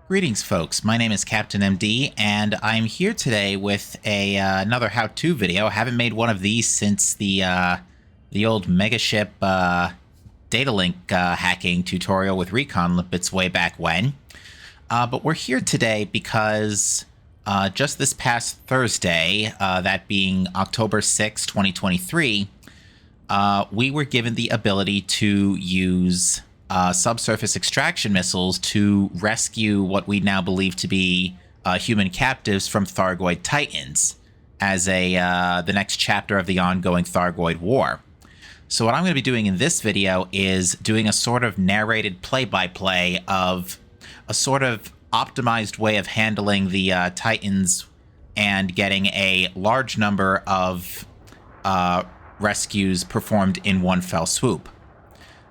Greetings, folks. My name is Captain MD, and I'm here today with another how-to video. I haven't made one of these since the old megaship data link hacking tutorial with recon limpets way back when. But we're here today because just this past Thursday, that being October 6, 2023, we were given the ability to use subsurface extraction missiles to rescue what we now believe to be human captives from Thargoid Titans as the next chapter of the ongoing Thargoid War. So what I'm going to be doing in this video is doing a sort of narrated play-by-play of a sort of optimized way of handling the Titans and getting a large number of rescues performed in one fell swoop.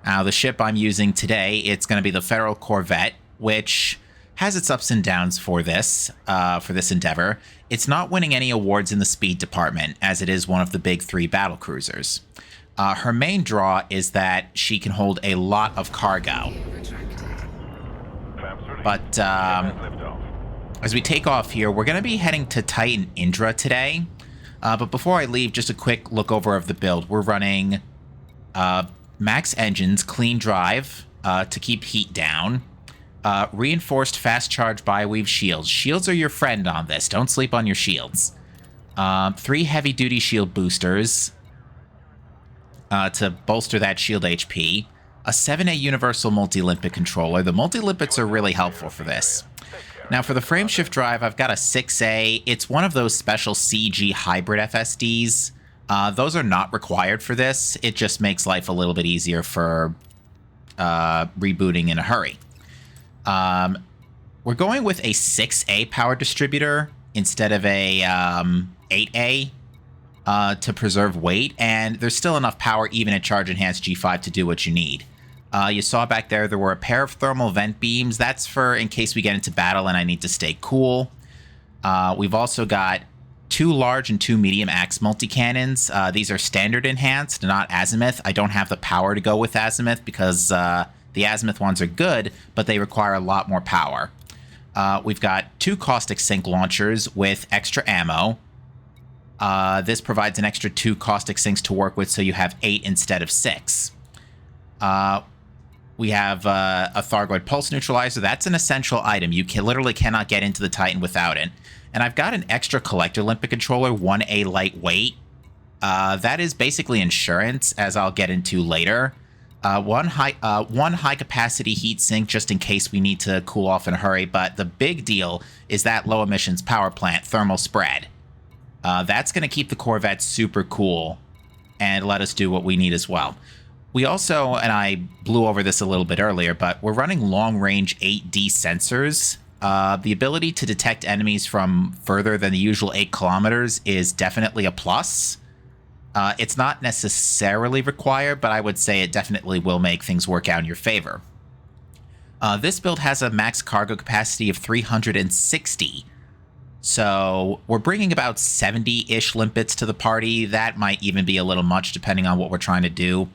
Now, the ship I'm using today, it's going to be the Federal Corvette, which has its ups and downs for this endeavor. It's not winning any awards in the speed department, as it is one of the big three battle cruisers. Her main draw is that she can hold a lot of cargo. But as we take off here, we're going to be heading to Titan Indra today. But before I leave, just a quick look over of the build. We're running max engines, clean drive to keep heat down, reinforced fast charge bi-weave shields. Shields are your friend on this. Don't sleep on your shields. 3 heavy-duty shield boosters to bolster that shield HP. A 7A universal multi-limpet controller. The multi-limpets are really helpful for this. Now, for the frameshift drive, I've got a 6A. It's one of those special CG hybrid FSDs. Those are not required for this. It just makes life a little bit easier for rebooting in a hurry. We're going with a 6A power distributor instead of a 8A to preserve weight, and there's still enough power even at Charge Enhanced G5 to do what you need. You saw back there were a pair of thermal vent beams. That's for in case we get into battle and I need to stay cool. We've also got 2 large and 2 medium axe multi-cannons. These are standard enhanced, not azimuth. I don't have the power to go with azimuth because the azimuth ones are good, but they require a lot more power. We've got 2 caustic sink launchers with extra ammo. This provides an extra 2 caustic sinks to work with, so you have 8 instead of 6. We have a Thargoid pulse neutralizer. That's an essential item. You literally cannot get into the Titan without it. And I've got an extra collector limpet controller, 1A lightweight. That is basically insurance, as I'll get into later. One high capacity heat sink just in case we need to cool off in a hurry. But the big deal is that low emissions power plant thermal spread. That's going to keep the Corvette super cool and let us do what we need as well. We also, and I blew over this a little bit earlier, but we're running long-range 8D sensors. The ability to detect enemies from further than the usual 8 kilometers is definitely a plus. It's not necessarily required, but I would say it definitely will make things work out in your favor. This build has a max cargo capacity of 360. So we're bringing about 70-ish limpets to the party. That might even be a little much depending on what we're trying to do.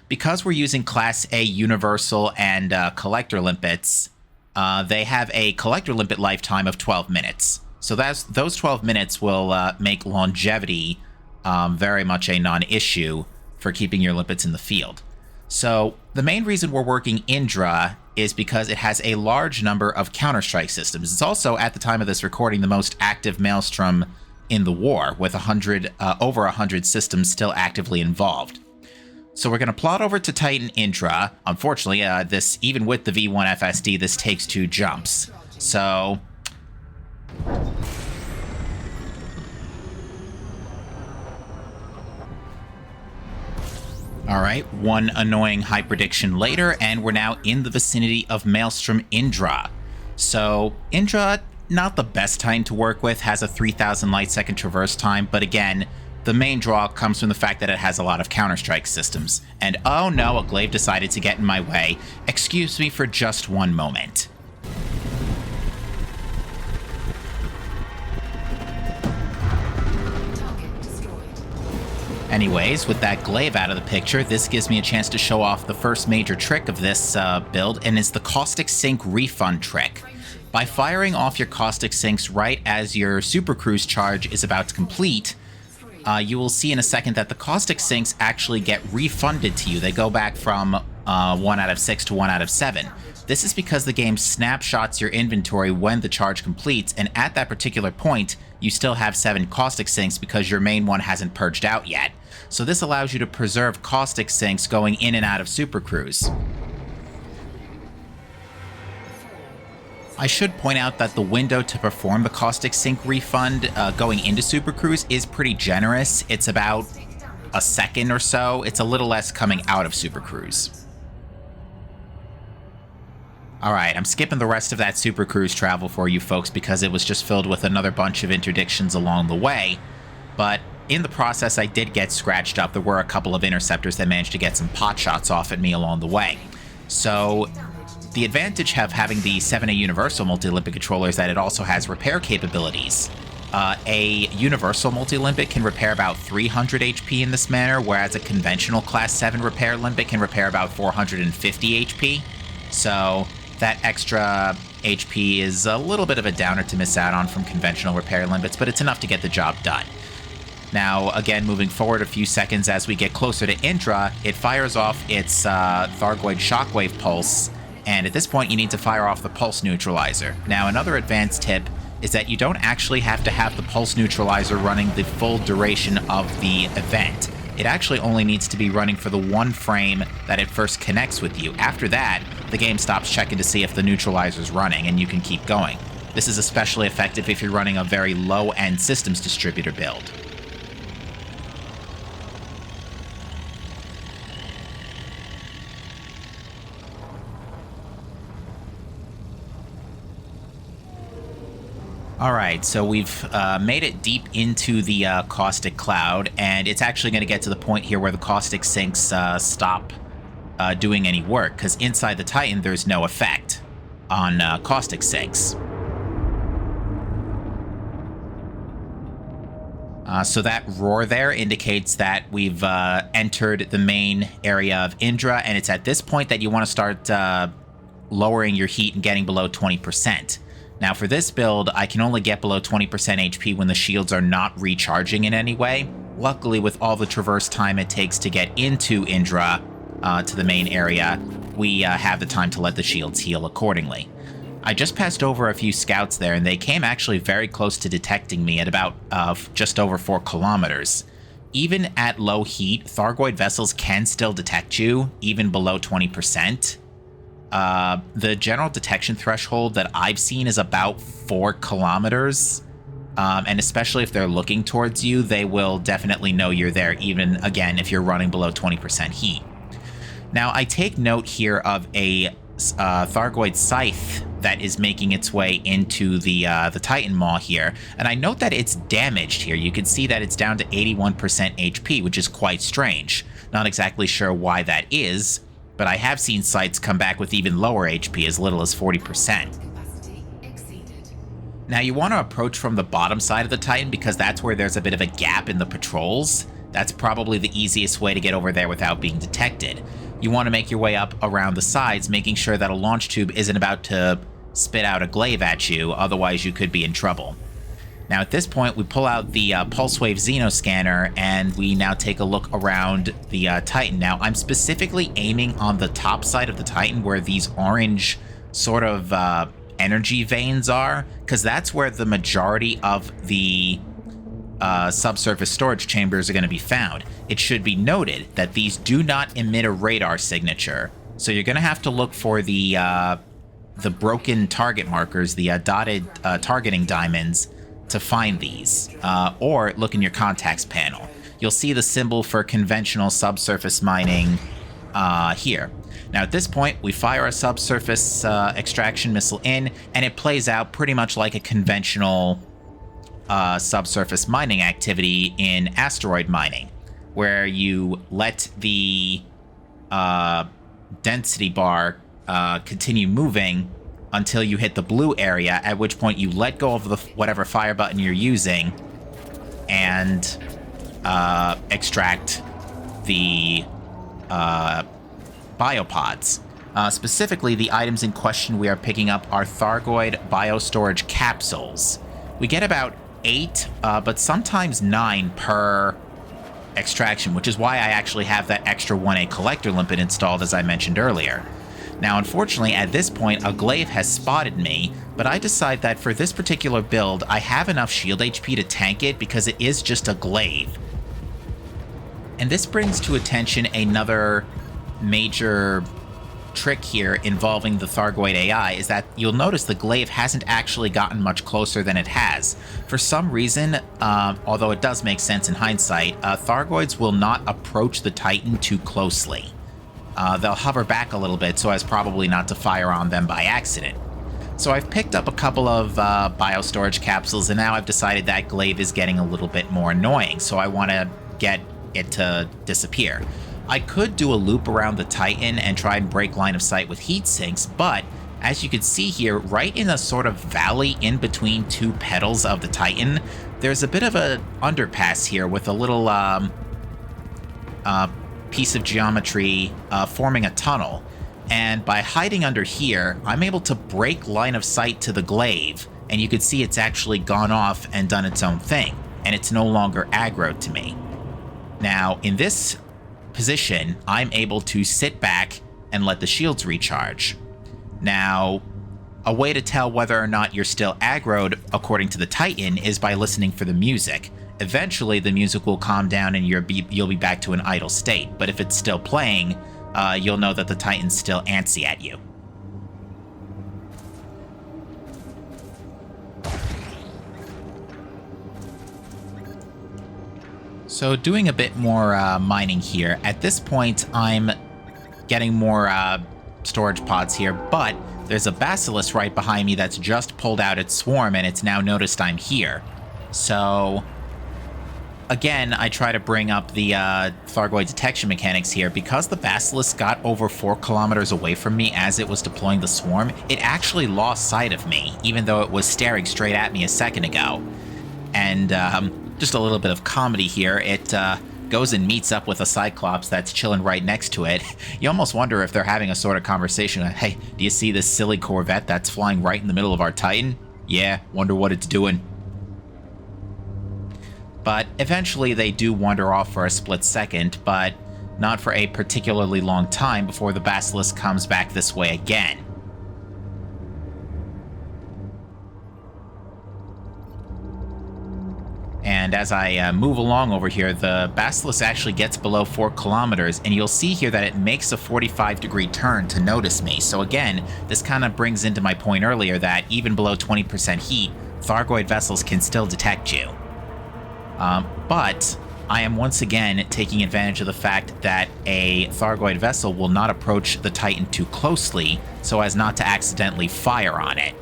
Because we're using Class A Universal and Collector limpets, they have a Collector limpet lifetime of 12 minutes. So those 12 minutes will make longevity very much a non-issue for keeping your limpets in the field. So the main reason we're working Indra is because it has a large number of counter-strike systems. It's also, at the time of this recording, the most active Maelstrom in the war, with over 100 systems still actively involved. So we're going to plot over to Titan Indra. Unfortunately, this even with the V1 FSD, this takes 2 jumps. So alright, one annoying high prediction later, and we're now in the vicinity of Maelstrom Indra. So Indra, not the best Titan to work with, has a 3,000 light second traverse time, but again, the main draw comes from the fact that it has a lot of counter-strike systems. And oh no, a glaive decided to get in my way. Excuse me for just one moment. Anyways, with that glaive out of the picture, this gives me a chance to show off the first major trick of this build, and it's the caustic sink refund trick. By firing off your caustic sinks right as your Super Cruise charge is about to complete, you will see in a second that the caustic sinks actually get refunded to you. They go back from 1 out of 6 to 1 out of 7. This is because the game snapshots your inventory when the charge completes, and at that particular point, you still have 7 caustic sinks because your main one hasn't purged out yet. So this allows you to preserve caustic sinks going in and out of Super Cruise. I should point out that the window to perform the caustic sink refund going into Super Cruise is pretty generous. It's about a second or so. It's a little less coming out of Super Cruise. Alright, I'm skipping the rest of that Super Cruise travel for you folks because it was just filled with another bunch of interdictions along the way. But in the process, I did get scratched up. There were a couple of interceptors that managed to get some pot shots off at me along the way. So the advantage of having the 7A Universal Multi-Limbic controller is that it also has repair capabilities. A Universal Multi-Limbic can repair about 300 HP in this manner, whereas a conventional Class 7 repair Limbic can repair about 450 HP. So that extra HP is a little bit of a downer to miss out on from conventional repair Limbics, but it's enough to get the job done. Now, again, moving forward a few seconds as we get closer to Indra, it fires off its Thargoid Shockwave Pulse, and at this point you need to fire off the Pulse Neutralizer. Now, another advanced tip is that you don't actually have to have the Pulse Neutralizer running the full duration of the event. It actually only needs to be running for the one frame that it first connects with you. After that, the game stops checking to see if the neutralizer's running, and you can keep going. This is especially effective if you're running a very low-end systems distributor build. Alright, so we've made it deep into the caustic cloud, and it's actually going to get to the point here where the caustic sinks stop doing any work, because inside the Titan there's no effect on caustic sinks. So that roar there indicates that we've entered the main area of Indra, and it's at this point that you want to start lowering your heat and getting below 20%. Now for this build, I can only get below 20% HP when the shields are not recharging in any way. Luckily, with all the traverse time it takes to get into Indra, to the main area, we have the time to let the shields heal accordingly. I just passed over a few scouts there, and they came actually very close to detecting me at about just over 4 kilometers. Even at low heat, Thargoid vessels can still detect you, even below 20%. The general detection threshold that I've seen is about 4 kilometers. And especially if they're looking towards you, they will definitely know you're there, even, again, if you're running below 20% heat. Now, I take note here of a Thargoid Scythe that is making its way into the Titan Maw here, and I note that it's damaged here. You can see that it's down to 81% HP, which is quite strange. Not exactly sure why that is, but I have seen Scythes come back with even lower HP, as little as 40%. Now, you want to approach from the bottom side of the Titan because that's where there's a bit of a gap in the patrols. That's probably the easiest way to get over there without being detected. You want to make your way up around the sides, making sure that a launch tube isn't about to spit out a glaive at you, otherwise you could be in trouble. Now at this point, we pull out the Pulsewave Xenoscanner, and we now take a look around the Titan. Now, I'm specifically aiming on the top side of the Titan where these orange sort of energy veins are, because that's where the majority of the subsurface storage chambers are going to be found. It should be noted that these do not emit a radar signature, so you're going to have to look for the broken target markers, the dotted targeting diamonds, to find these, or look in your contacts panel. You'll see the symbol for conventional subsurface mining here. Now at this point, we fire a subsurface extraction missile in, and it plays out pretty much like a conventional subsurface mining activity in asteroid mining, where you let the density bar continue moving until you hit the blue area, at which point you let go of the whatever fire button you're using and extract the biopods. Specifically, the items in question we are picking up are Thargoid biostorage capsules. We get about 8, but sometimes 9 per extraction, which is why I actually have that extra 1A collector limpet installed, as I mentioned earlier. Now, unfortunately, at this point, a glaive has spotted me, but I decide that for this particular build, I have enough shield HP to tank it because it is just a glaive. And this brings to attention another major trick here involving the Thargoid AI, is that you'll notice the glaive hasn't actually gotten much closer than it has. For some reason, although it does make sense in hindsight, Thargoids will not approach the Titan too closely. They'll hover back a little bit so as probably not to fire on them by accident. So I've picked up a couple of biostorage capsules, and now I've decided that glaive is getting a little bit more annoying, so I want to get it to disappear. I could do a loop around the Titan and try and break line of sight with heat sinks, but as you can see here, right in a sort of valley in between 2 petals of the Titan, there's a bit of an underpass here with a little piece of geometry forming a tunnel. And by hiding under here, I'm able to break line of sight to the glaive, and you can see it's actually gone off and done its own thing, and it's no longer aggroed to me. Now, in this position, I'm able to sit back and let the shields recharge. Now, a way to tell whether or not you're still aggroed, according to the Titan, is by listening for the music. Eventually, the music will calm down and you'll be back to an idle state, but if it's still playing, you'll know that the Titan's still antsy at you. So doing a bit more mining here. At this point, I'm getting more storage pods here, but there's a basilisk right behind me that's just pulled out its swarm, and it's now noticed I'm here. So again, I try to bring up the Thargoid detection mechanics here. Because the basilisk got over 4 kilometers away from me as it was deploying the swarm, it actually lost sight of me, even though it was staring straight at me a second ago. And just a little bit of comedy here. It goes and meets up with a Cyclops that's chilling right next to it. You almost wonder if they're having a sort of conversation. Hey, do you see this silly Corvette that's flying right in the middle of our Titan? Yeah, wonder what it's doing. But eventually they do wander off for a split second, but not for a particularly long time before the basilisk comes back this way again. And as I move along over here, the basilisk actually gets below 4 kilometers, and you'll see here that it makes a 45-degree turn to notice me. So again, this kind of brings into my point earlier that even below 20% heat, Thargoid vessels can still detect you. But I am once again taking advantage of the fact that a Thargoid vessel will not approach the Titan too closely so as not to accidentally fire on it.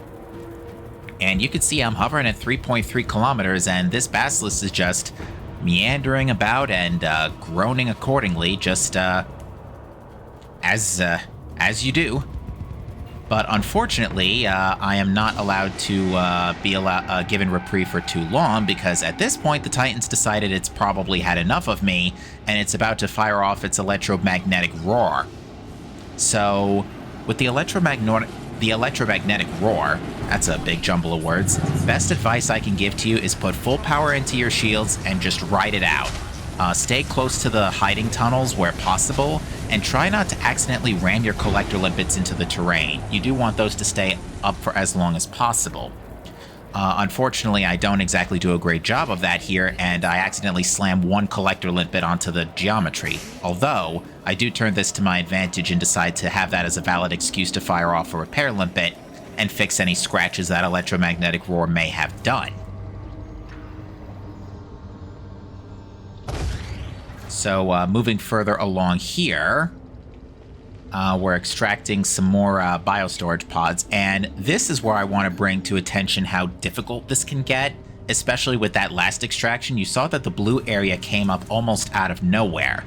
And you can see I'm hovering at 3.3 kilometers, and this basilisk is just meandering about and groaning accordingly, just as you do. But unfortunately, I am not allowed to be given reprieve for too long, because at this point the Titan's decided it's probably had enough of me, and it's about to fire off its electromagnetic roar. So, with the electromagnetic roar, that's a big jumble of words, best advice I can give to you is put full power into your shields and just ride it out. Stay close to the hiding tunnels where possible, and try not to accidentally ram your collector limpets into the terrain. You do want those to stay up for as long as possible. Unfortunately, I don't exactly do a great job of that here, and I accidentally slam one collector limpet onto the geometry. Although, I do turn this to my advantage and decide to have that as a valid excuse to fire off a repair limpet and fix any scratches that electromagnetic roar may have done. So, moving further along here, we're extracting some more biostorage pods, and this is where I want to bring to attention how difficult this can get, especially with that last extraction. You saw that the blue area came up almost out of nowhere.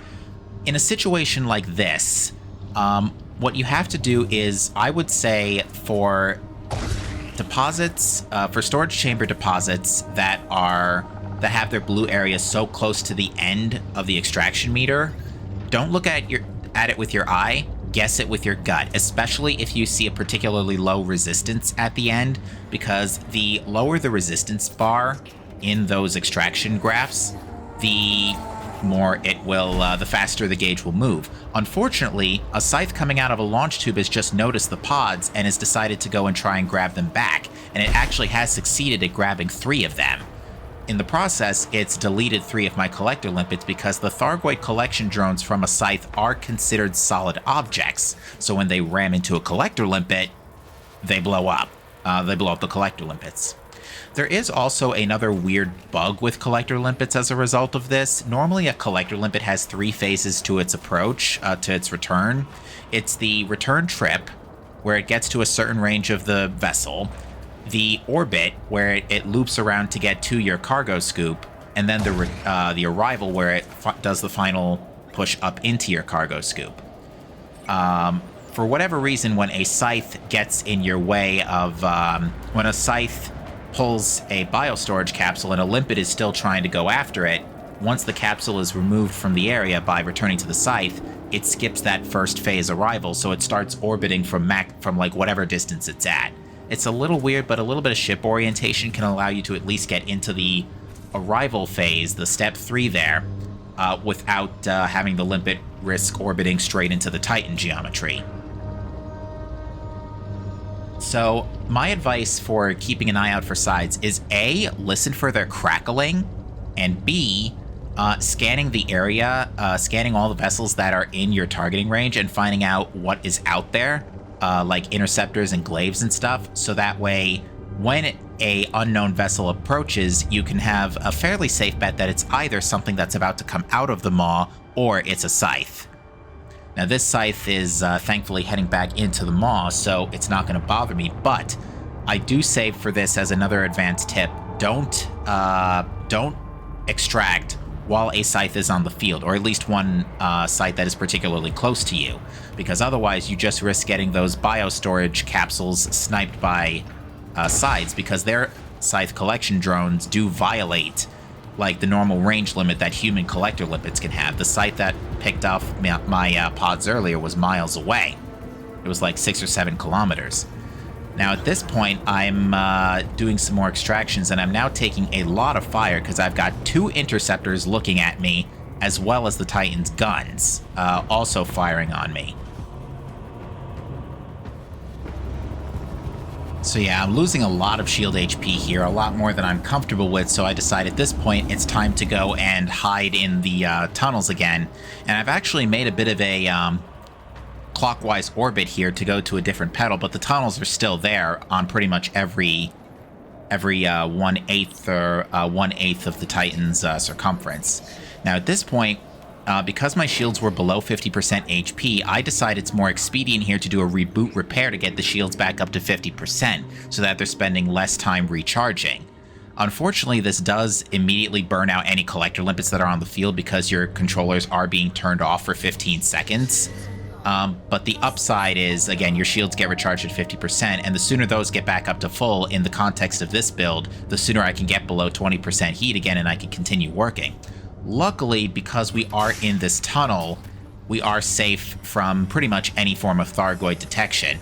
In a situation like this, what you have to do is, I would say, for deposits, for storage chamber deposits that have their blue area so close to the end of the extraction meter, don't look at it with your eye. guess it with your gut, especially if you see a particularly low resistance at the end, because the lower the resistance bar in those extraction graphs, the more it will, the faster the gauge will move. Unfortunately, a scythe coming out of a launch tube has just noticed the pods and has decided to go and try and grab them back, and it actually has succeeded at grabbing 3 of them. In the process, it's deleted 3 of my collector limpets because the Thargoid collection drones from a scythe are considered solid objects, so when they ram into a collector limpet, they blow up. They blow up the collector limpets. There is also another weird bug with collector limpets as a result of this. Normally, a collector limpet has 3 phases to its approach, to its return. It's the return trip, where it gets to a certain range of the vessel, the orbit, where it loops around to get to your cargo scoop, and then the arrival, where it does the final push up into your cargo scoop. For whatever reason, when a scythe gets in your way of... when a scythe pulls a biostorage capsule and a limpet is still trying to go after it, once the capsule is removed from the area by returning to the scythe, it skips that first phase arrival, so it starts orbiting from like whatever distance it's at. It's a little weird, but a little bit of ship orientation can allow you to at least get into the arrival phase, the step 3 there, without having the limpet risk orbiting straight into the Titan geometry. So, my advice for keeping an eye out for sides is A, listen for their crackling, and B, scanning the area, scanning all the vessels that are in your targeting range and finding out what is out there, like interceptors and glaives and stuff, so that way, when a unknown vessel approaches, you can have a fairly safe bet that it's either something that's about to come out of the maw, or it's a scythe. Now, this scythe is thankfully heading back into the maw, so it's not going to bother me, but I do say for this as another advanced tip, don't extract while a scythe is on the field, or at least one scythe that is particularly close to you, because otherwise you just risk getting those biostorage capsules sniped by scythes, because their scythe collection drones do violate like the normal range limit that human collector limpets can have. The scythe that picked off my pods earlier was miles away. It was like 6 or 7 kilometers. Now at this point, I'm doing some more extractions, and I'm now taking a lot of fire because I've got 2 interceptors looking at me, as well as the Titan's guns also firing on me. So yeah, I'm losing a lot of shield HP here, a lot more than I'm comfortable with, so I decided at this point it's time to go and hide in the tunnels again. And I've actually made a bit of a clockwise orbit here to go to a different pedal, but the tunnels are still there on pretty much every 1/8 or 1/8 of the Titan's circumference. Now at this point, because my shields were below 50% HP, I decided it's more expedient here to do a reboot repair to get the shields back up to 50%, so that they're spending less time recharging. Unfortunately, this does immediately burn out any collector limpets that are on the field because your controllers are being turned off for 15 seconds. But the upside is, again, your shields get recharged at 50%, and the sooner those get back up to full in the context of this build, the sooner I can get below 20% heat again and I can continue working. Luckily, because we are in this tunnel, we are safe from pretty much any form of Thargoid detection.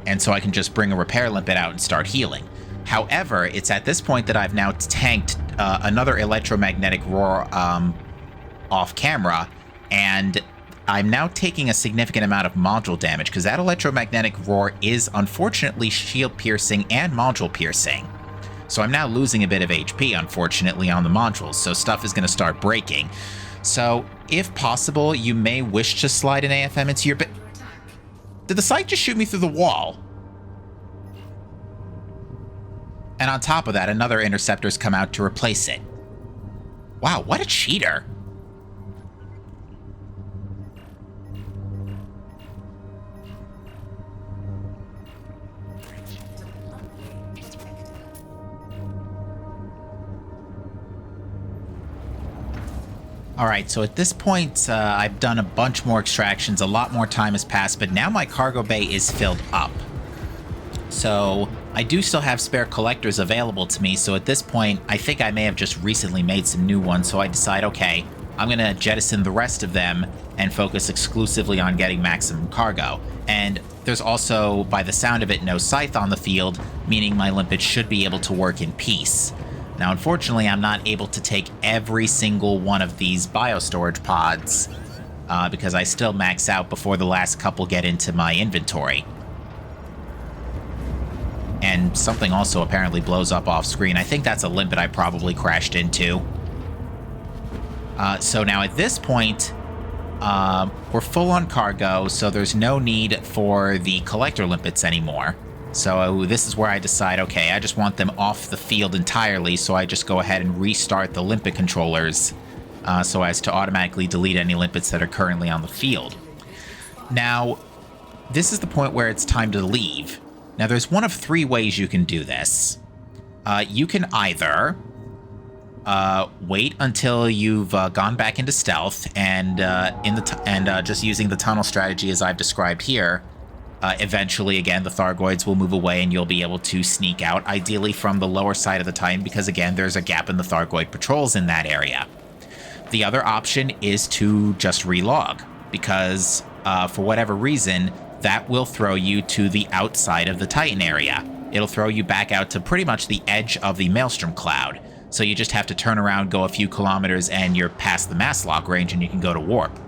And so I can just bring a repair limpet out and start healing. However, it's at this point that I've now tanked another electromagnetic roar off camera, and I'm now taking a significant amount of module damage, because that electromagnetic roar is unfortunately shield piercing and module piercing. So I'm now losing a bit of HP, unfortunately, on the modules, so stuff is going to start breaking. So, if possible, you may wish to slide an AFM into your... But did the scythe just shoot me through the wall? And on top of that, another interceptor's come out to replace it. Wow, what a cheater. Alright, so at this point, I've done a bunch more extractions, a lot more time has passed, but now my cargo bay is filled up. So, I do still have spare collectors available to me, so at this point, I think I may have just recently made some new ones, so I decide, okay, I'm going to jettison the rest of them and focus exclusively on getting maximum cargo. And there's also, by the sound of it, no scythe on the field, meaning my limpet should be able to work in peace. Now, unfortunately, I'm not able to take every single one of these biostorage pods because I still max out before the last couple get into my inventory. And something also apparently blows up off screen. I think that's a limpet I probably crashed into. So now at this point, we're full on cargo, so there's no need for the collector limpets anymore. So this is where I decide, okay, I just want them off the field entirely, so I just go ahead and restart the limpet controllers so as to automatically delete any limpets that are currently on the field. Now, this is the point where it's time to leave. Now, there's one of three ways you can do this. You can either wait until you've gone back into stealth and just using the tunnel strategy as I've described here. Eventually, again, the Thargoids will move away and you'll be able to sneak out, ideally from the lower side of the Titan, because again, there's a gap in the Thargoid patrols in that area. The other option is to just relog, because for whatever reason, that will throw you to the outside of the Titan area. It'll throw you back out to pretty much the edge of the Maelstrom Cloud. So you just have to turn around, go a few kilometers, and you're past the mass lock range and you can go to warp.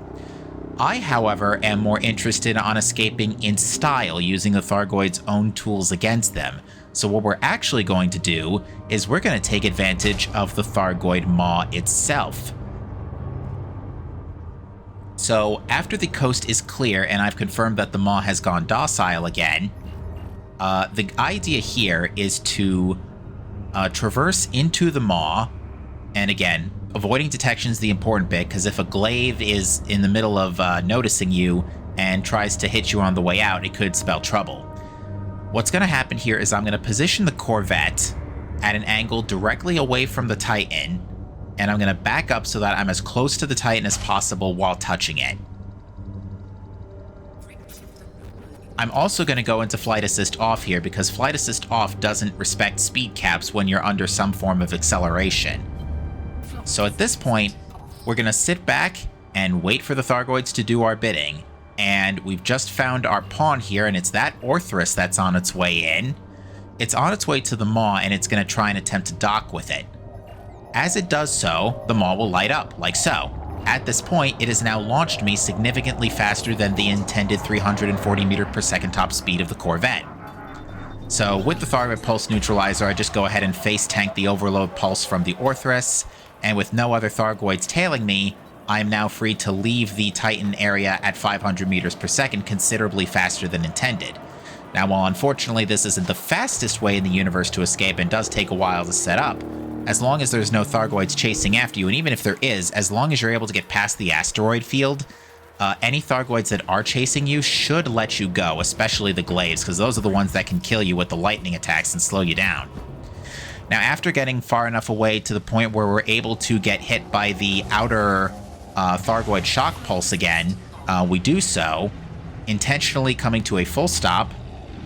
I, however, am more interested on escaping in style, using the Thargoid's own tools against them. So what we're actually going to do is we're going to take advantage of the Thargoid Maw itself. So after the coast is clear and I've confirmed that the Maw has gone docile again, the idea here is to traverse into the Maw, and again, avoiding detection is the important bit, because if a glaive is in the middle of noticing you and tries to hit you on the way out, it could spell trouble. What's going to happen here is I'm going to position the Corvette at an angle directly away from the Titan, and I'm going to back up so that I'm as close to the Titan as possible while touching it. I'm also going to go into Flight Assist Off here, because Flight Assist Off doesn't respect speed caps when you're under some form of acceleration. So at this point, we're going to sit back and wait for the Thargoids to do our bidding. And we've just found our pawn here, and it's that Orthrus that's on its way in. It's on its way to the Maw, and it's going to try and attempt to dock with it. As it does so, the Maw will light up, like so. At this point, it has now launched me significantly faster than the intended 340 meter per second top speed of the Corvette. So with the Thargoid Pulse Neutralizer, I just go ahead and face tank the overload pulse from the Orthrus, and with no other Thargoids tailing me, I am now free to leave the Titan area at 500 meters per second, considerably faster than intended. Now, while unfortunately this isn't the fastest way in the universe to escape and does take a while to set up, as long as there's no Thargoids chasing after you, and even if there is, as long as you're able to get past the asteroid field, any Thargoids that are chasing you should let you go, especially the glaives, because those are the ones that can kill you with the lightning attacks and slow you down. Now, after getting far enough away to the point where we're able to get hit by the outer Thargoid shock pulse again, we do so, intentionally coming to a full stop,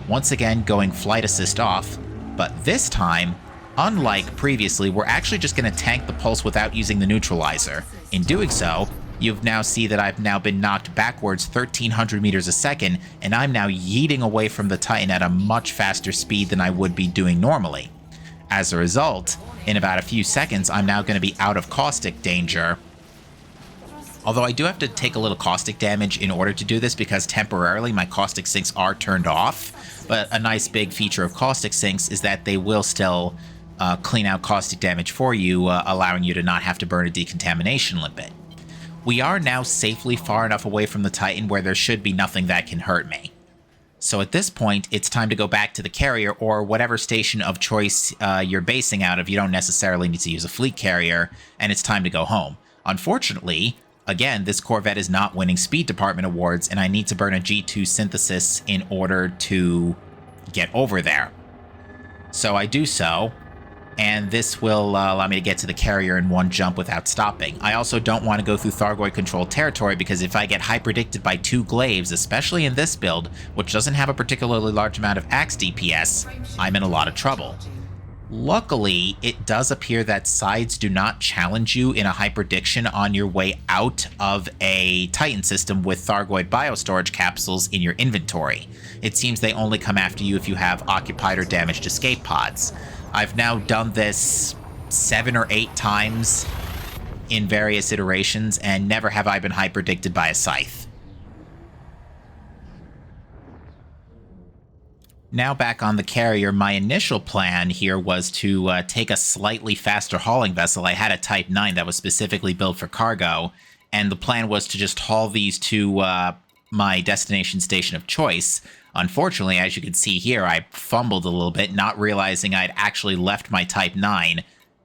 once again going Flight Assist Off, but this time, unlike previously, we're actually just going to tank the pulse without using the neutralizer. In doing so, you now see that I've now been knocked backwards 1,300 meters a second, and I'm now yeeting away from the Titan at a much faster speed than I would be doing normally. As a result, in about a few seconds, I'm now going to be out of caustic danger. Although I do have to take a little caustic damage in order to do this, because temporarily my caustic sinks are turned off. But a nice big feature of caustic sinks is that they will still clean out caustic damage for you, allowing you to not have to burn a decontamination limpet. We are now safely far enough away from the Titan where there should be nothing that can hurt me. So at this point, it's time to go back to the carrier, or whatever station of choice you're basing out of. You don't necessarily need to use a fleet carrier, and it's time to go home. Unfortunately, again, this Corvette is not winning speed department awards, and I need to burn a G2 synthesis in order to get over there. So I do so, and this will allow me to get to the carrier in one jump without stopping. I also don't want to go through Thargoid-controlled territory, because if I get hyperdicted by two glaives, especially in this build, which doesn't have a particularly large amount of axe DPS, I'm in a lot of trouble. Luckily, it does appear that sides do not challenge you in a hyperdiction on your way out of a Titan system with Thargoid biostorage capsules in your inventory. It seems they only come after you if you have occupied or damaged escape pods. I've now done this 7 or 8 times in various iterations, and never have I been hyperdicted by a scythe. Now back on the carrier, my initial plan here was to take a slightly faster hauling vessel. I had a Type 9 that was specifically built for cargo, and the plan was to just haul these to my destination station of choice. Unfortunately, as you can see here, I fumbled a little bit, not realizing I'd actually left my Type 9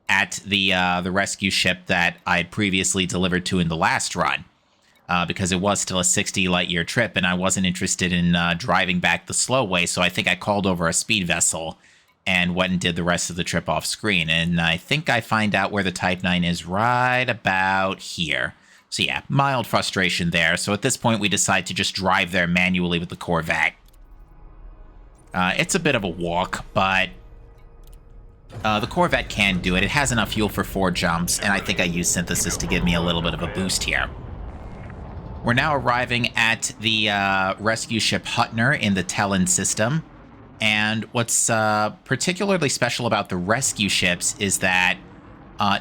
at the rescue ship that I'd previously delivered to in the last run. Because it was still a 60 light year trip, and I wasn't interested in driving back the slow way, so I think I called over a speed vessel and went and did the rest of the trip off screen. And I think I find out where the Type 9 is right about here. So yeah, mild frustration there. So at this point, we decide to just drive there manually with the Corvette. It's a bit of a walk, but the Corvette can do it. It has enough fuel for 4 jumps, and I think I used synthesis to give me a little bit of a boost here. We're now arriving at the rescue ship Hutner in the Telin system, and what's particularly special about the rescue ships is that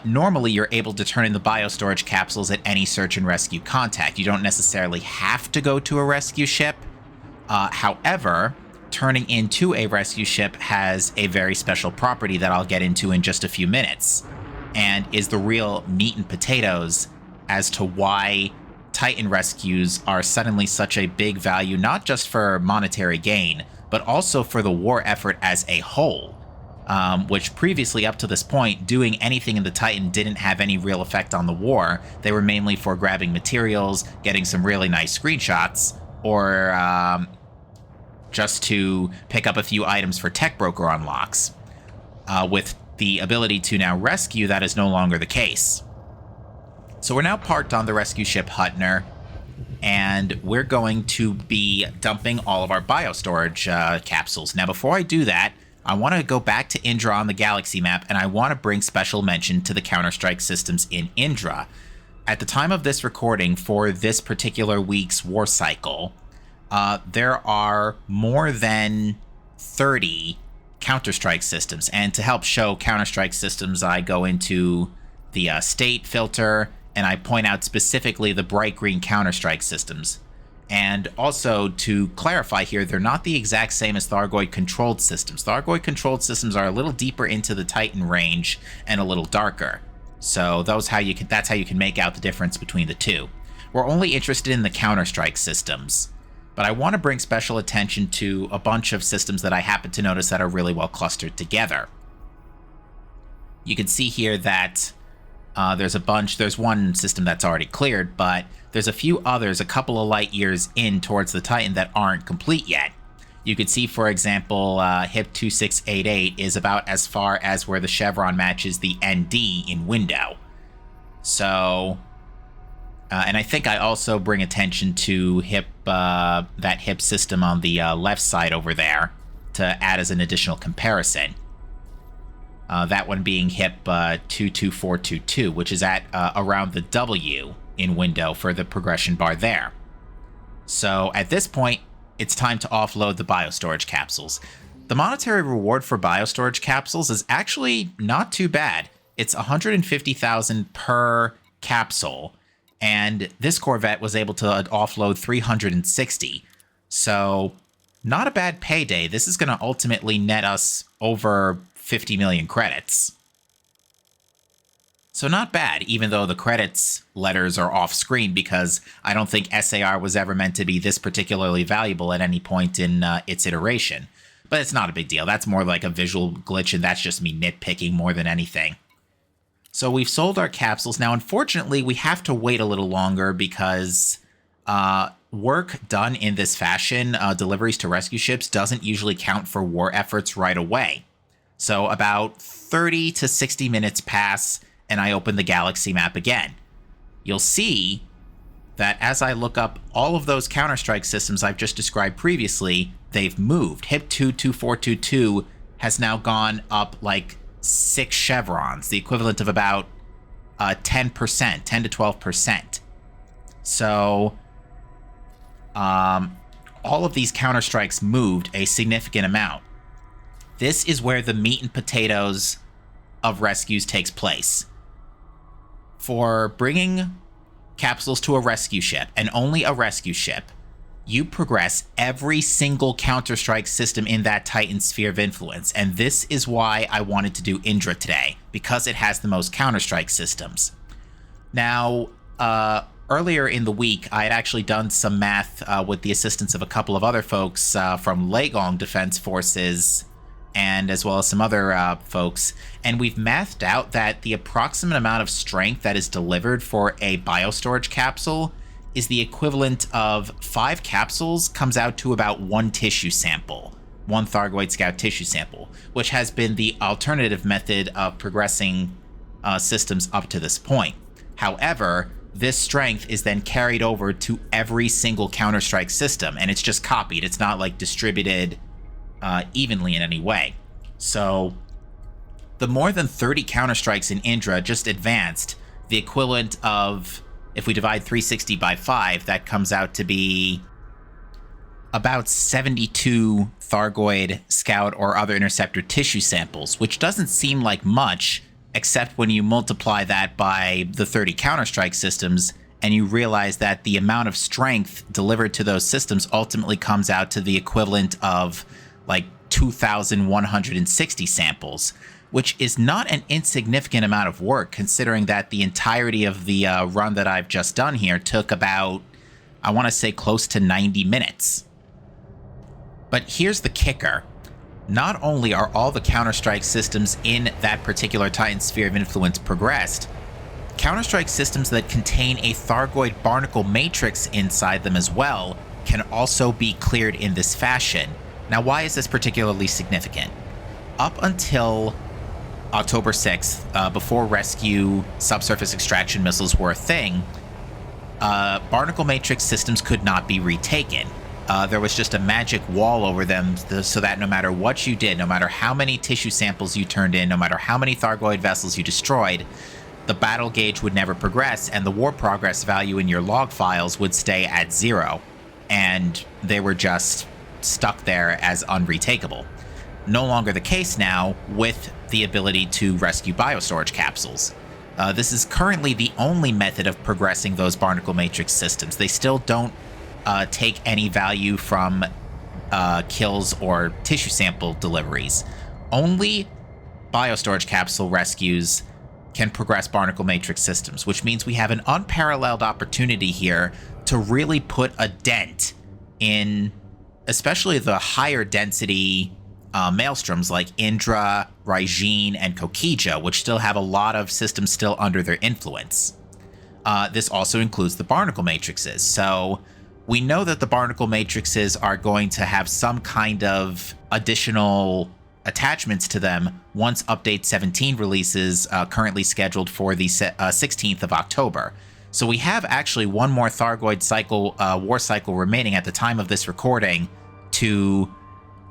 normally you're able to turn in the biostorage capsules at any search and rescue contact. You don't necessarily have to go to a rescue ship. However, turning into a rescue ship has a very special property that I'll get into in just a few minutes, and is the real meat and potatoes as to why Titan rescues are suddenly such a big value, not just for monetary gain, but also for the war effort as a whole, which previously, up to this point, doing anything in the Titan didn't have any real effect on the war. They were mainly for grabbing materials, getting some really nice screenshots, or just to pick up a few items for tech broker unlocks. With the ability to now rescue, that is no longer the case. So we're now parked on the rescue ship Hutner, and we're going to be dumping all of our biostorage capsules. Now, before I do that, I want to go back to Indra on the galaxy map, and I want to bring special mention to the Counter-Strike systems in Indra. At the time of this recording, for this particular week's war cycle, there are more than 30 Counter-Strike systems. And to help show Counter-Strike systems, I go into the state filter, and I point out specifically the bright green Counter-Strike systems. And also, to clarify here, they're not the exact same as Thargoid controlled systems. Thargoid controlled systems are a little deeper into the Titan range and a little darker. So that's how you can make out the difference between the two. We're only interested in the Counter-Strike systems, but I want to bring special attention to a bunch of systems that I happen to notice that are really well clustered together. You can see here that there's one system that's already cleared, but there's a few others a couple of light years in towards the Titan that aren't complete yet. You could see, for example, HIP 2688 is about as far as where the chevron matches the ND in window. So, and I think I also bring attention to that HIP system on the left side over there to add as an additional comparison. That one being HIP 22422, which is at around the W in window for the progression bar there. So at this point, it's time to offload the biostorage capsules. The monetary reward for biostorage capsules is actually not too bad. It's 150,000 per capsule, and this Corvette was able to offload 360. So not a bad payday. This is going to ultimately net us over 50 million credits. So not bad, even though the credits letters are off screen, because I don't think SAR was ever meant to be this particularly valuable at any point in its iteration. But it's not a big deal. That's more like a visual glitch, and that's just me nitpicking more than anything. So we've sold our capsules. Now, unfortunately, we have to wait a little longer because work done in this fashion, deliveries to rescue ships, doesn't usually count for war efforts right away. So about 30 to 60 minutes pass, and I open the galaxy map again. You'll see that as I look up all of those Counter-Strike systems I've just described previously, they've moved. HIP 22422 has now gone up like 6 chevrons, the equivalent of about 10%, 10 to 12%. So all of these counterstrikes moved a significant amount. This is where the meat and potatoes of rescues takes place. For bringing capsules to a rescue ship, and only a rescue ship, you progress every single counterstrike system in that Titan sphere of influence, and this is why I wanted to do Indra today, because it has the most counterstrike systems. Now, earlier in the week, I had actually done some math with the assistance of a couple of other folks from Legong Defense Forces, and as well as some other folks, and we've mathed out that the approximate amount of strength that is delivered for a biostorage capsule is the equivalent of 5 capsules comes out to about 1 tissue sample, 1 Thargoid Scout tissue sample, which has been the alternative method of progressing systems up to this point. However, this strength is then carried over to every single counterstrike system, and it's just copied. It's not like distributed evenly in any way. So the more than 30 counterstrikes in Indra just advanced, the equivalent of, if we divide 360 by 5, that comes out to be about 72 Thargoid Scout or other interceptor tissue samples, which doesn't seem like much, except when you multiply that by the 30 counterstrike systems, and you realize that the amount of strength delivered to those systems ultimately comes out to the equivalent of like 2,160 samples, which is not an insignificant amount of work, considering that the entirety of the run that I've just done here took about, I want to say, close to 90 minutes. But here's the kicker. Not only are all the counterstrike systems in that particular Titan sphere of influence progressed, counterstrike systems that contain a Thargoid barnacle matrix inside them as well can also be cleared in this fashion. Now, why is this particularly significant? Up until October 6th, before rescue subsurface extraction missiles were a thing, barnacle matrix systems could not be retaken. There was just a magic wall over them so that no matter what you did, no matter how many tissue samples you turned in, no matter how many Thargoid vessels you destroyed, the battle gauge would never progress, and the war progress value in your log files would stay at 0. And they were just stuck there as unretakeable. No longer the case now with the ability to rescue biostorage capsules. This is currently the only method of progressing those barnacle matrix systems. They still don't take any value from kills or tissue sample deliveries. Only biostorage capsule rescues can progress barnacle matrix systems, which means we have an unparalleled opportunity here to really put a dent in especially the higher density maelstroms like Indra, Raijin, and Kokija, which still have a lot of systems still under their influence. This also includes the barnacle matrices. So we know that the barnacle matrices are going to have some kind of additional attachments to them once Update 17 releases, currently scheduled for the 16th of October. So we have actually one more Thargoid cycle, war cycle remaining at the time of this recording to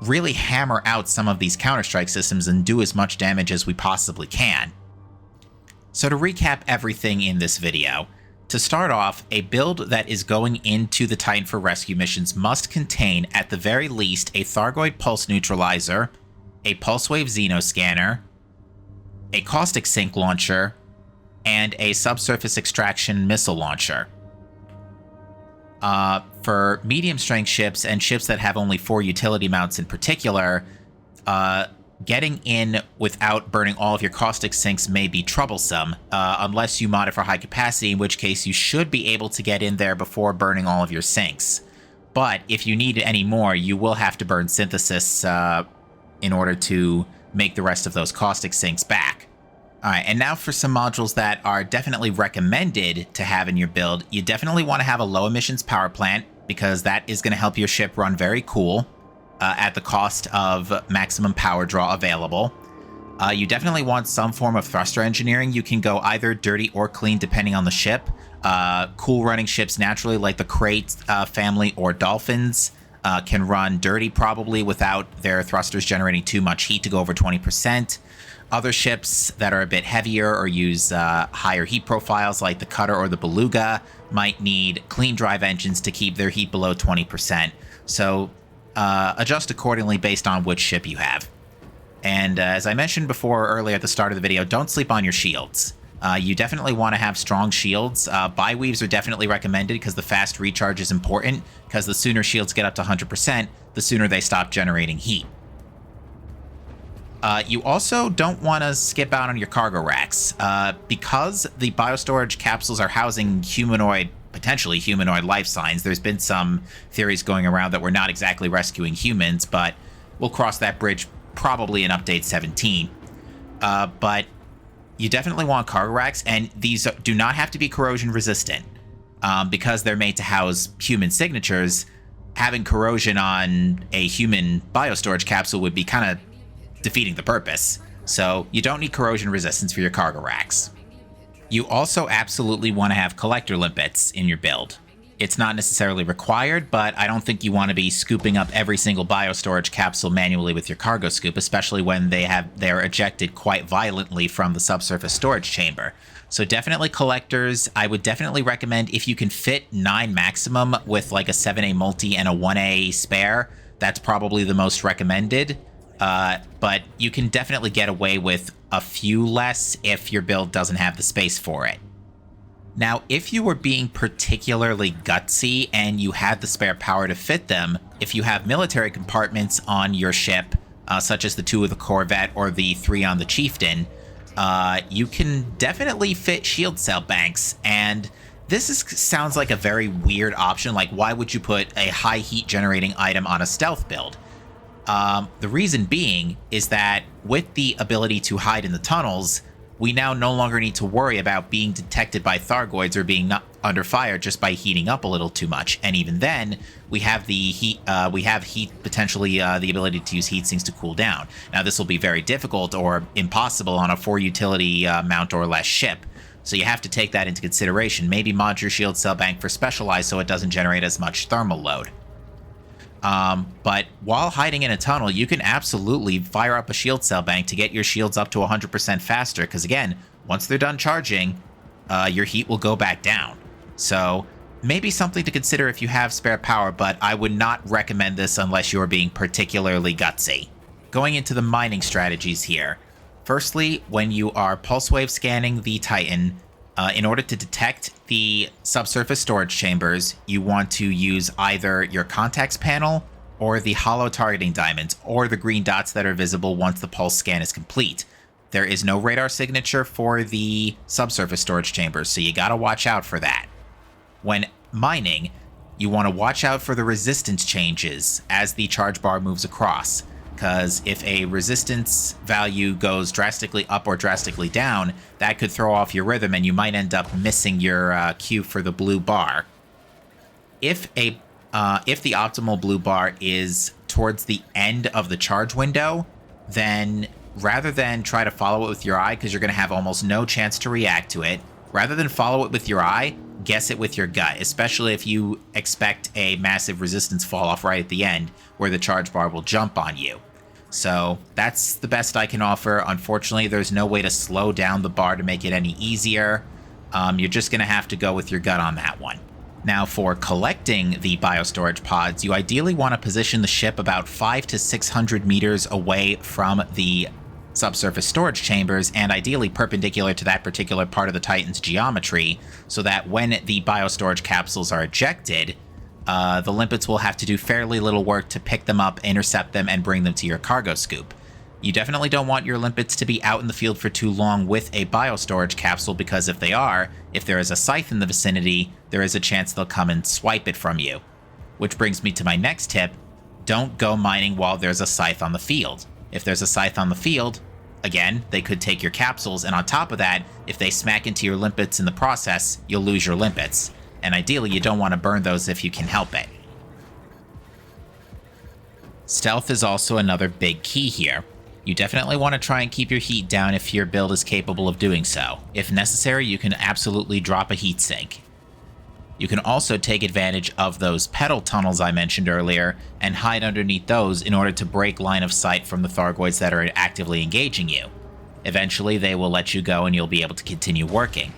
really hammer out some of these counterstrike systems and do as much damage as we possibly can. So to recap everything in this video, to start off, a build that is going into the Titan for rescue missions must contain, at the very least, a Thargoid pulse neutralizer, a pulse wave xenoscanner, a caustic sink launcher, and a subsurface extraction missile launcher. For medium strength ships and ships that have only 4 utility mounts in particular, getting in without burning all of your caustic sinks may be troublesome, unless you mod it for high capacity, in which case you should be able to get in there before burning all of your sinks. But if you need any more, you will have to burn synthesis in order to make the rest of those caustic sinks back. Alright, and now for some modules that are definitely recommended to have in your build. You definitely want to have a low emissions power plant, because that is going to help your ship run very cool at the cost of maximum power draw available. You definitely want some form of thruster engineering. You can go either dirty or clean depending on the ship. Cool running ships naturally like the Crate family or Dolphins can run dirty probably without their thrusters generating too much heat to go over 20%. Other ships that are a bit heavier or use higher heat profiles like the Cutter or the Beluga might need clean drive engines to keep their heat below 20%. So adjust accordingly based on which ship you have. And as I mentioned before earlier at the start of the video, don't sleep on your shields. You definitely want to have strong shields. Bi-weaves are definitely recommended because the fast recharge is important, because the sooner shields get up to 100%, the sooner they stop generating heat. You also don't want to skip out on your cargo racks. Because the biostorage capsules are housing potentially humanoid life signs, there's been some theories going around that we're not exactly rescuing humans, but we'll cross that bridge probably in Update 17. But you definitely want cargo racks, and these do not have to be corrosion resistant. Because they're made to house human signatures, having corrosion on a human biostorage capsule would be kind of defeating the purpose. So you don't need corrosion resistance for your cargo racks. You also absolutely want to have collector limpets in your build. It's not necessarily required, but I don't think you want to be scooping up every single biostorage capsule manually with your cargo scoop, especially when they're ejected quite violently from the subsurface storage chamber. So definitely collectors. I would definitely recommend, if you can fit 9 maximum with like a 7A multi and a 1A spare, that's probably the most recommended. But you can definitely get away with a few less if your build doesn't have the space for it. Now, if you were being particularly gutsy and you had the spare power to fit them, if you have military compartments on your ship, such as the 2 of the Corvette or the 3 on the Chieftain, you can definitely fit shield cell banks. And sounds like a very weird option. Like, why would you put a high heat generating item on a stealth build? The reason being is that with the ability to hide in the tunnels, we now no longer need to worry about being detected by Thargoids or being under fire just by heating up a little too much. And even then, we have the heat. Potentially the ability to use heat sinks to cool down. Now, this will be very difficult or impossible on a 4 utility mount or less ship. So you have to take that into consideration. Maybe mod your shield cell bank for specialized so it doesn't generate as much thermal load. But while hiding in a tunnel, you can absolutely fire up a shield cell bank to get your shields up to 100% faster, because again, once they're done charging, your heat will go back down. So maybe something to consider if you have spare power, but I would not recommend this unless you're being particularly gutsy. Going into the mining strategies here. Firstly, when you are pulse wave scanning the Titan, in order to detect the subsurface storage chambers, you want to use either your contacts panel or the hollow targeting diamonds, or the green dots that are visible once the pulse scan is complete. There is no radar signature for the subsurface storage chambers, so you gotta watch out for that. When mining, you want to watch out for the resistance changes as the charge bar moves across, because if a resistance value goes drastically up or drastically down, that could throw off your rhythm and you might end up missing your cue for the blue bar. If the optimal blue bar is towards the end of the charge window, then rather than try to follow it with your eye, because you're going to have almost no chance to react to it, rather than follow it with your eye, guess it with your gut, especially if you expect a massive resistance fall off right at the end where the charge bar will jump on you. So that's the best I can offer. Unfortunately, there's no way to slow down the bar to make it any easier. You're just going to have to go with your gut on that one. Now, for collecting the biostorage pods, you ideally want to position the ship about 500 to 600 meters away from the subsurface storage chambers, and ideally perpendicular to that particular part of the Titan's geometry, so that when the biostorage capsules are ejected, the limpets will have to do fairly little work to pick them up, intercept them, and bring them to your cargo scoop. You definitely don't want your limpets to be out in the field for too long with a biostorage capsule, because if there is a scythe in the vicinity, there is a chance they'll come and swipe it from you. Which brings me to my next tip: don't go mining while there's a scythe on the field. If there's a scythe on the field, again, they could take your capsules, and on top of that, if they smack into your limpets in the process, you'll lose your limpets. And ideally, you don't want to burn those if you can help it. Stealth is also another big key here. You definitely want to try and keep your heat down if your build is capable of doing so. If necessary, you can absolutely drop a heat sink. You can also take advantage of those pedal tunnels I mentioned earlier and hide underneath those in order to break line of sight from the Thargoids that are actively engaging you. Eventually, they will let you go and you'll be able to continue working.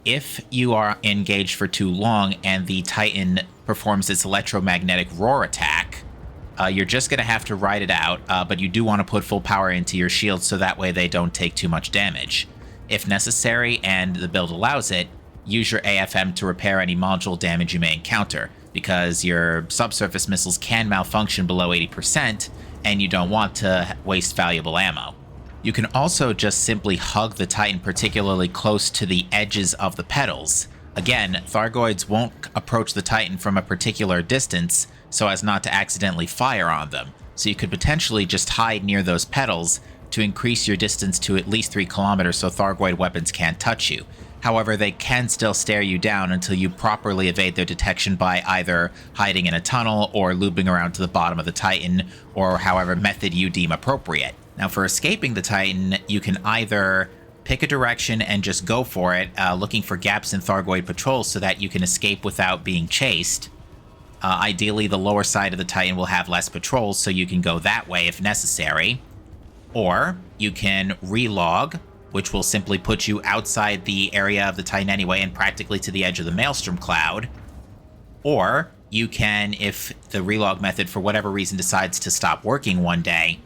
If you are engaged for too long and the Titan performs its electromagnetic roar attack, you're just going to have to ride it out, but you do want to put full power into your shields so that way they don't take too much damage. If necessary and the build allows it, use your AFM to repair any module damage you may encounter, because your subsurface missiles can malfunction below 80%, and you don't want to waste valuable ammo. You can also just simply hug the Titan particularly close to the edges of the pedals. Again, Thargoids won't approach the Titan from a particular distance so as not to accidentally fire on them, so you could potentially just hide near those pedals to increase your distance to at least 3 kilometers so Thargoid weapons can't touch you. However, they can still stare you down until you properly evade their detection by either hiding in a tunnel or looping around to the bottom of the Titan, or however method you deem appropriate. Now, for escaping the Titan, you can either pick a direction and just go for it, looking for gaps in Thargoid patrols so that you can escape without being chased. Ideally, the lower side of the Titan will have less patrols, so you can go that way if necessary. Or you can relog, which will simply put you outside the area of the Titan anyway and practically to the edge of the Maelstrom Cloud. Or you can, if the relog method for whatever reason decides to stop working one day,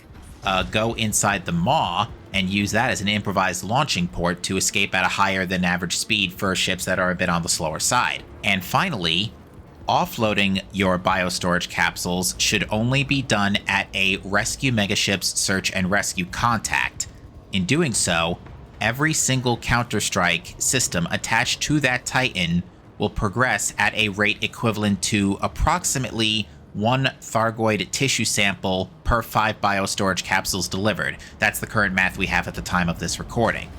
go inside the maw and use that as an improvised launching port to escape at a higher than average speed for ships that are a bit on the slower side. And finally, offloading your biostorage capsules should only be done at a rescue megaship's search and rescue contact. In doing so, every single counter-strike system attached to that Titan will progress at a rate equivalent to approximately 1 Thargoid tissue sample per 5 biostorage capsules delivered. That's the current math we have at the time of this recording.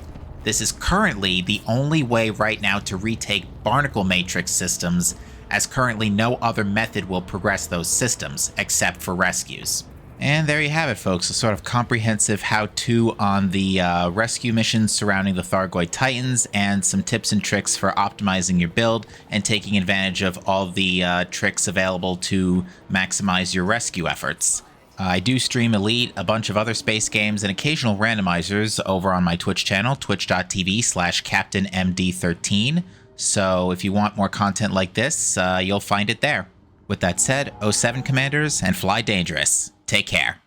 This is currently the only way right now to retake barnacle matrix systems, as currently no other method will progress those systems, except for rescues. And there you have it, folks, a sort of comprehensive how-to on the rescue missions surrounding the Thargoid Titans, and some tips and tricks for optimizing your build and taking advantage of all the tricks available to maximize your rescue efforts. I do stream Elite, a bunch of other space games, and occasional randomizers over on my Twitch channel, twitch.tv/CaptainMD13. So if you want more content like this, you'll find it there. With that said, 07 Commanders, and fly dangerous. Take care.